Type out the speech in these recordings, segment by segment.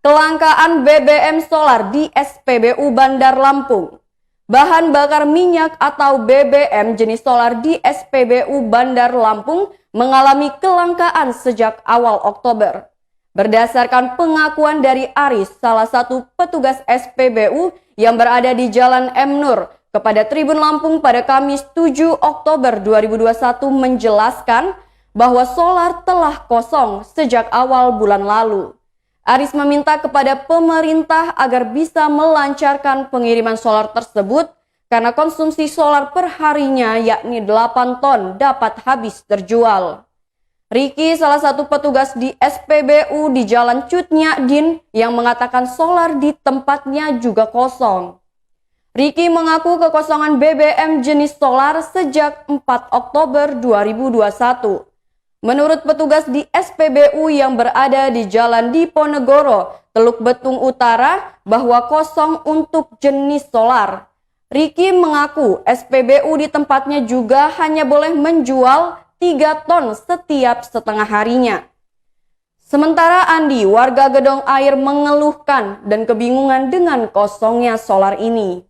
Kelangkaan BBM solar di SPBU Bandar Lampung. Bahan bakar minyak atau BBM jenis solar di SPBU Bandar Lampung mengalami kelangkaan sejak awal Oktober. Berdasarkan pengakuan dari Aris, salah satu petugas SPBU yang berada di Jalan M. Nur, kepada Tribun Lampung pada Kamis 7 Oktober 2021 menjelaskan bahwa solar telah kosong sejak awal bulan lalu. Aris meminta kepada pemerintah agar bisa melancarkan pengiriman solar tersebut karena konsumsi solar perharinya yakni 8 ton dapat habis terjual. Riki, salah satu petugas di SPBU di Jalan Cut Nyak Dien yang mengatakan solar di tempatnya juga kosong. Riki mengaku kekosongan BBM jenis solar sejak 4 Oktober 2021. Menurut petugas di SPBU yang berada di Jalan Diponegoro, Teluk Betung Utara, bahwa kosong untuk jenis solar. Riki mengaku SPBU di tempatnya juga hanya boleh menjual 3 ton setiap setengah harinya. Sementara Andi, warga Gedong Air, mengeluhkan dan kebingungan dengan kosongnya solar ini.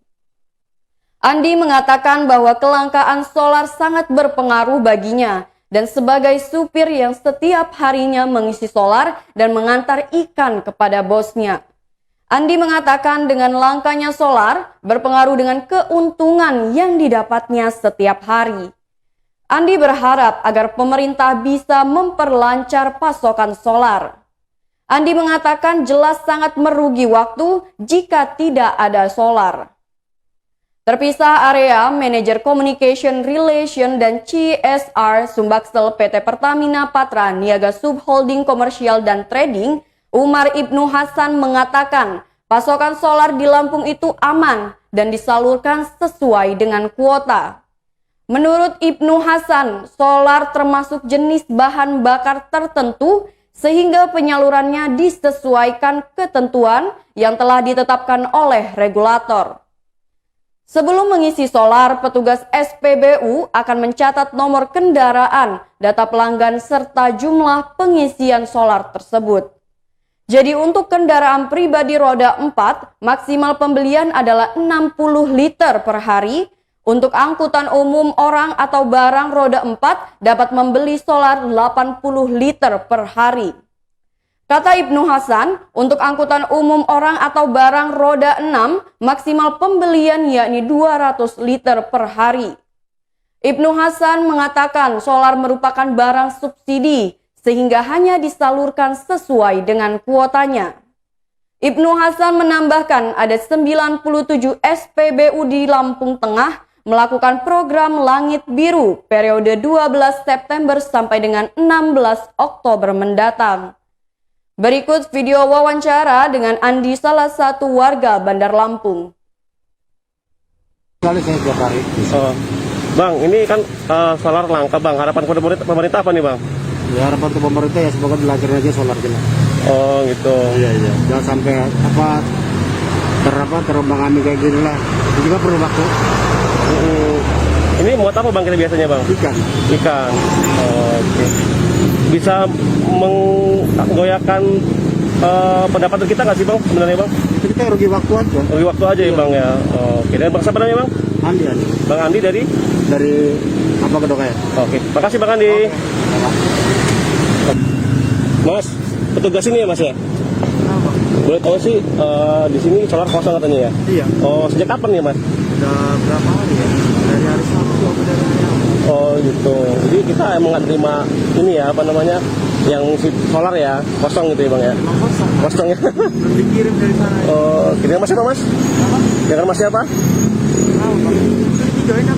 Andi mengatakan bahwa kelangkaan solar sangat berpengaruh baginya, dan sebagai supir yang setiap harinya mengisi solar dan mengantar ikan kepada bosnya. Andi mengatakan dengan langkanya solar berpengaruh dengan keuntungan yang didapatnya setiap hari. Andi berharap agar pemerintah bisa memperlancar pasokan solar. Andi mengatakan jelas sangat merugi waktu jika tidak ada solar. Terpisah area, Manajer Communication Relation dan CSR Sumbaksel PT Pertamina Patra Niaga Subholding Komersial dan Trading, Umar Ibnu Hasan mengatakan pasokan solar di Lampung itu aman dan disalurkan sesuai dengan kuota. Menurut Ibnu Hasan, solar termasuk jenis bahan bakar tertentu sehingga penyalurannya disesuaikan ketentuan yang telah ditetapkan oleh regulator. Sebelum mengisi solar, petugas SPBU akan mencatat nomor kendaraan, data pelanggan, serta jumlah pengisian solar tersebut. Jadi untuk kendaraan pribadi roda 4, maksimal pembelian adalah 60 liter per hari. Untuk angkutan umum orang atau barang roda 4 dapat membeli solar 80 liter per hari. Kata Ibnu Hasan, untuk angkutan umum orang atau barang roda 6, maksimal pembelian yakni 200 liter per hari. Ibnu Hasan mengatakan solar merupakan barang subsidi, sehingga hanya disalurkan sesuai dengan kuotanya. Ibnu Hasan menambahkan ada 97 SPBU di Lampung Tengah melakukan program Langit Biru periode 12 September sampai dengan 16 Oktober mendatang. Berikut video wawancara dengan Andi, salah satu warga Bandar Lampung. Bang, ini kan solar langka, Bang. Harapan pemerintah apa nih, Bang? Ya, harapan untuk pemerintah ya semoga dilancarkan aja solar kita. Oh, gitu. Iya. Jangan sampai terombang-ambing kayak gini lah. Itu juga perlu waktu. Ini muat apa, Bang, kita biasanya, Bang? Ikan. Oh, oke. Bisa menggoyahkan pendapatan kita nggak sih, Bang, sebenarnya, Bang? Kita rugi waktu aja. Rugi waktu aja ya, Bang, ya. Oke. Dan Bang, siapa namanya, Bang? Andi. Bang Andi dari apa Gedong Air. Oke. Makasih, Bang Andi. Mas, petugas ini ya, Mas, ya? Boleh tahu sih, di sini solar kosong katanya ya? Iya. Oh, sejak kapan ya, Mas? Udah berapa hari ya? Dari hari Sabtu aku dari hari Sabtu. Oh, gitu. Jadi kita emang nggak terima ini ya, apa namanya, yang solar ya, kosong gitu ya, Bang ya? Emang kosong. Kosong ya? Belum dikirim dari sana. Oh, kirim Mas siapa, Mas? Apa? Kirim Mas siapa? Tahu, Bang. Itu di videoin